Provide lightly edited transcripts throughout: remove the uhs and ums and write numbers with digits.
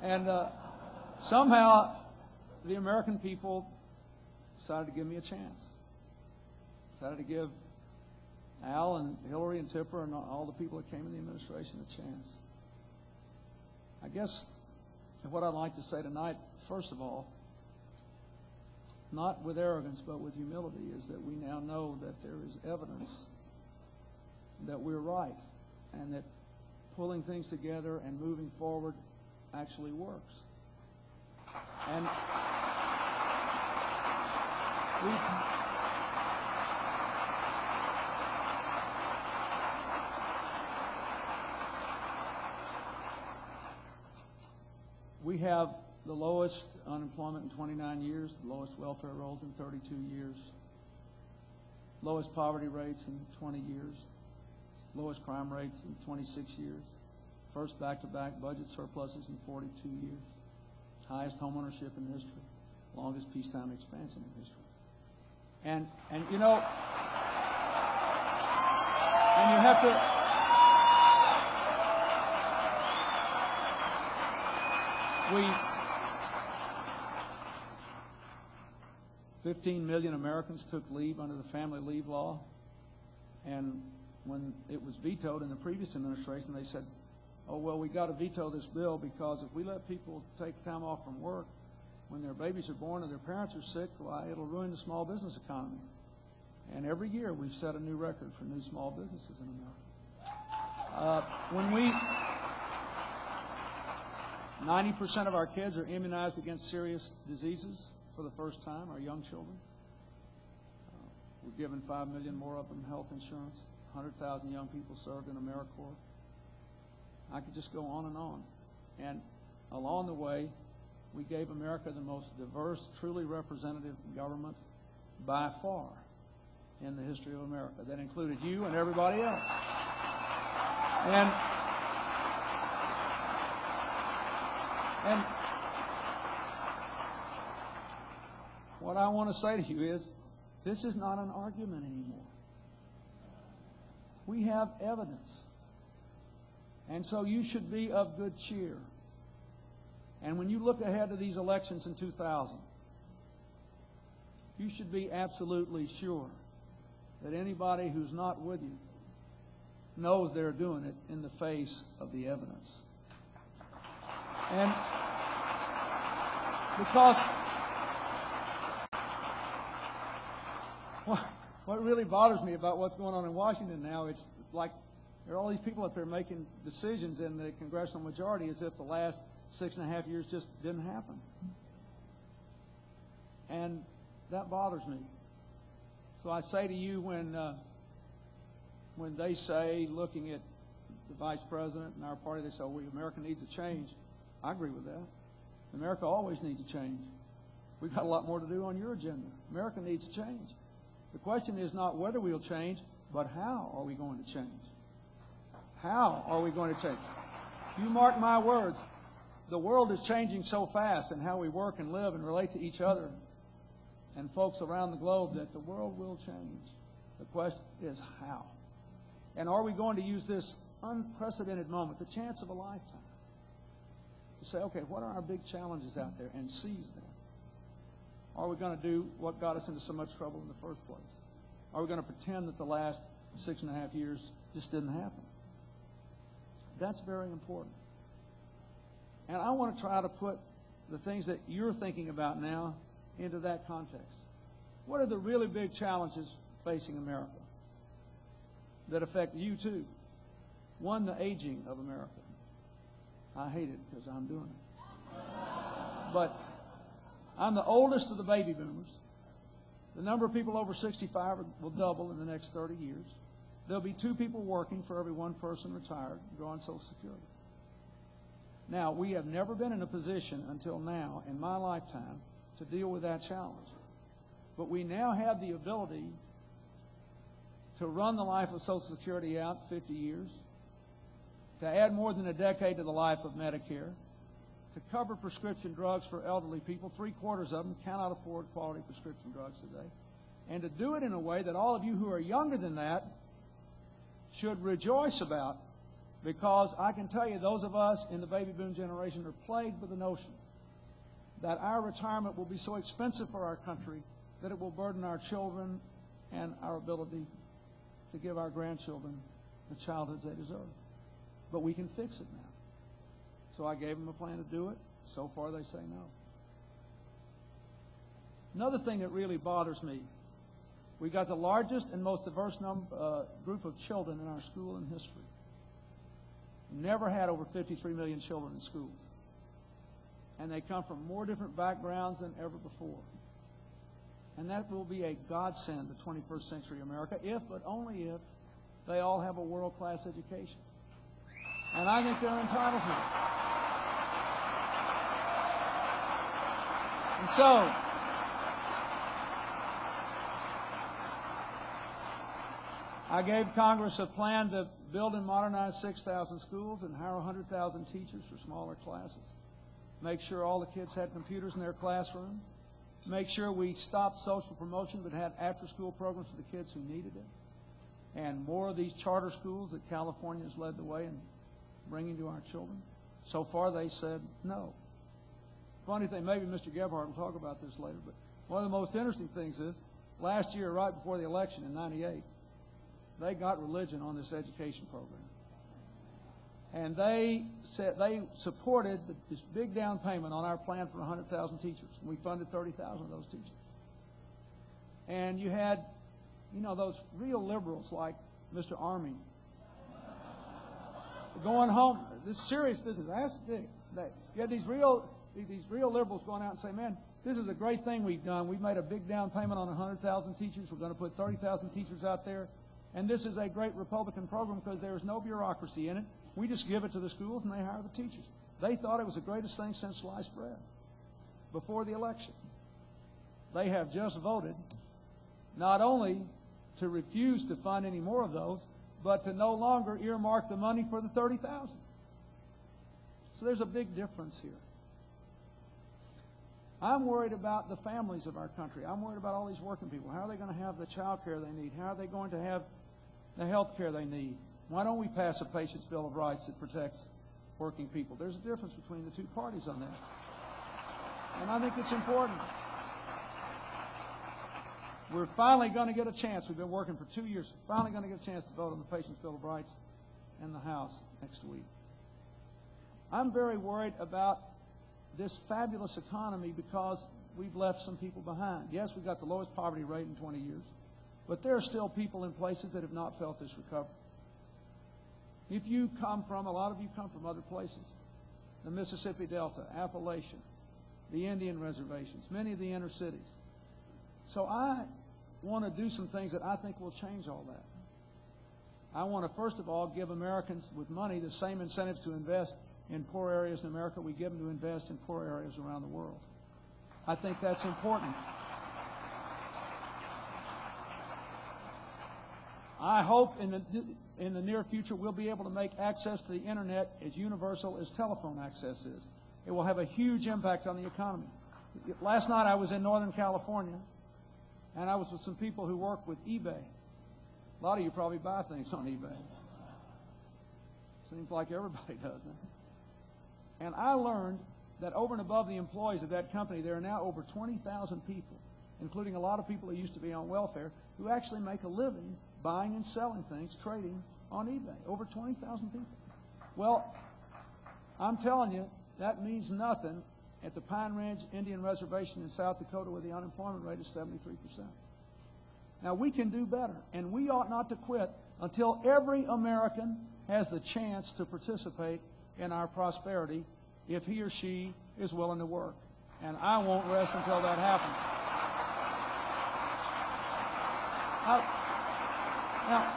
And somehow the American people decided to give me a chance. Decided to give Al and Hillary and Tipper and all the people that came in the administration a chance. I guess what I'd like to say tonight, first of all, not with arrogance but with humility, is that we now know that there is evidence that we're right and that pulling things together and moving forward actually works. And we have the lowest unemployment in 29 years, the lowest welfare rolls in 32 years, lowest poverty rates in 20 years, lowest crime rates in 26 years, first back-to-back budget surpluses in 42 years, highest homeownership in history, longest peacetime expansion in history. And you know, and you have to, 15 million Americans took leave under the family leave law, and when it was vetoed in the previous administration, they said, oh, well, we got to veto this bill because if we let people take time off from work when their babies are born and their parents are sick, well, it'll ruin the small business economy. And every year we've set a new record for new small businesses in America. 90% of our kids are immunized against serious diseases for the first time, our young children. We're giving 5 million more of them health insurance, 100,000 young people served in AmeriCorps. I could just go on and on. And along the way, we gave America the most diverse, truly representative government by far in the history of America. That included you and everybody else. And what I want to say to you is, this is not an argument anymore. We have evidence. And so you should be of good cheer. And when you look ahead to these elections in 2000, you should be absolutely sure that anybody who's not with you knows they're doing it in the face of the evidence. And because what really bothers me about what's going on in Washington now, it's like there are all these people up there making decisions in the congressional majority as if the last 6.5 years just didn't happen. And that bothers me. So I say to you, when they say, looking at the vice president and our party, they say, well, America needs a change. I agree with that. America always needs a change. We've got a lot more to do on your agenda. America needs a change. The question is not whether we'll change, but how are we going to change? How are we going to change? You mark my words, the world is changing so fast in how we work and live and relate to each other and folks around the globe that the world will change. The question is how. And are we going to use this unprecedented moment, the chance of a lifetime, to say, okay, what are our big challenges out there, and seize them? Are we going to do what got us into so much trouble in the first place? Are we going to pretend that the last 6.5 years just didn't happen? That's very important. And I want to try to put the things that you're thinking about now into that context. What are the really big challenges facing America that affect you too? One, the aging of America. I hate it because I'm doing it. But I'm the oldest of the baby boomers. The number of people over 65 will double in the next 30 years. There'll be 2 people working for every 1 person retired drawing Social Security. Now, we have never been in a position until now in my lifetime to deal with that challenge. But we now have the ability to run the life of Social Security out 50 years, to add more than a decade to the life of Medicare, to cover prescription drugs for elderly people. 3/4 of them cannot afford quality prescription drugs today. And to do it in a way that all of you who are younger than that should rejoice about, Because I can tell you, those of us in the baby boom generation are plagued with the notion that our retirement will be so expensive for our country that it will burden our children and our ability to give our grandchildren the childhoods they deserve. But we can fix it now. So I gave them a plan to do it. So far, they say no. Another thing that really bothers me, we got the largest and most diverse group of children in our school in history. Never had over 53 million children in schools. And they come from more different backgrounds than ever before. And that will be a godsend to 21st century America, if, but only if, they all have a world-class education. And I think they're entitled to it. And so, I gave Congress a plan to build and modernize 6,000 schools and hire 100,000 teachers for smaller classes. Make sure all the kids had computers in their classroom. Make sure we stopped social promotion but had after-school programs for the kids who needed it. And more of these charter schools that California has led the way in bringing to our children. So far, they said no. Funny thing, maybe Mr. Gebhardt will talk about this later, but one of the most interesting things is, last year, right before the election in '98, they got religion on this education program. And they said they supported this big down payment on our plan for 100,000 teachers. And we funded 30,000 of those teachers. And you had, those real liberals like Mr. Arming going home. This is serious business. You had these real liberals going out and saying, man, this is a great thing we've done. We've made a big down payment on 100,000 teachers. We're going to put 30,000 teachers out there. And this is a great Republican program because there is no bureaucracy in it. We just give it to the schools and they hire the teachers. They thought it was the greatest thing since sliced bread before the election. They have just voted not only to refuse to fund any more of those, but to no longer earmark the money for the 30,000. So there's a big difference here. I'm worried about the families of our country. I'm worried about all these working people. How are they going to have the child care they need? How are they going to have the health care they need? Why don't we pass a Patients' Bill of Rights that protects working people? There's a difference between the two parties on that. And I think it's important. We're finally going to get a chance. We've been working for 2 years. Finally going to get a chance to vote on the Patients' Bill of Rights in the House next week. I'm very worried about this fabulous economy because we've left some people behind. Yes, we've got the lowest poverty rate in 20 years, but there are still people in places that have not felt this recovery. If you come from, a lot of you come from other places, the Mississippi Delta, Appalachia, the Indian reservations, many of the inner cities. So I want to do some things that I think will change all that. I want to, first of all, give Americans with money the same incentives to invest in poor areas in America we give them to invest in poor areas around the world. I think that's important. I hope in the near future we'll be able to make access to the Internet as universal as telephone access is. It will have a huge impact on the economy. Last night I was in Northern California, and I was with some people who work with eBay. A lot of you probably buy things on eBay. Seems like everybody does, doesn't it? And I learned that over and above the employees of that company, there are now over 20,000 people, including a lot of people who used to be on welfare, who actually make a living buying and selling things, trading on eBay. Over 20,000 people. Well, I'm telling you, that means nothing at the Pine Ridge Indian Reservation in South Dakota where the unemployment rate is 73%. Now, we can do better, and we ought not to quit until every American has the chance to participate in our prosperity if he or she is willing to work. And I won't rest until that happens. Now,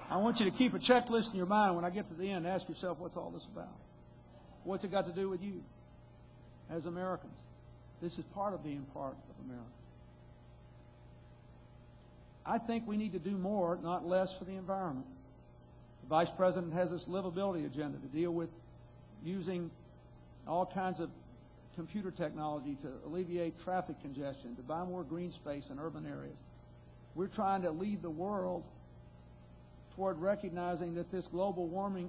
I want you to keep a checklist in your mind when I get to the end. Ask yourself, what's all this about? What's it got to do with you as Americans? This is part of being part of America. I think we need to do more, not less, for the environment. The Vice President has this livability agenda to deal with using all kinds of computer technology to alleviate traffic congestion, to buy more green space in urban areas. we're trying to lead the world toward recognizing that this global warming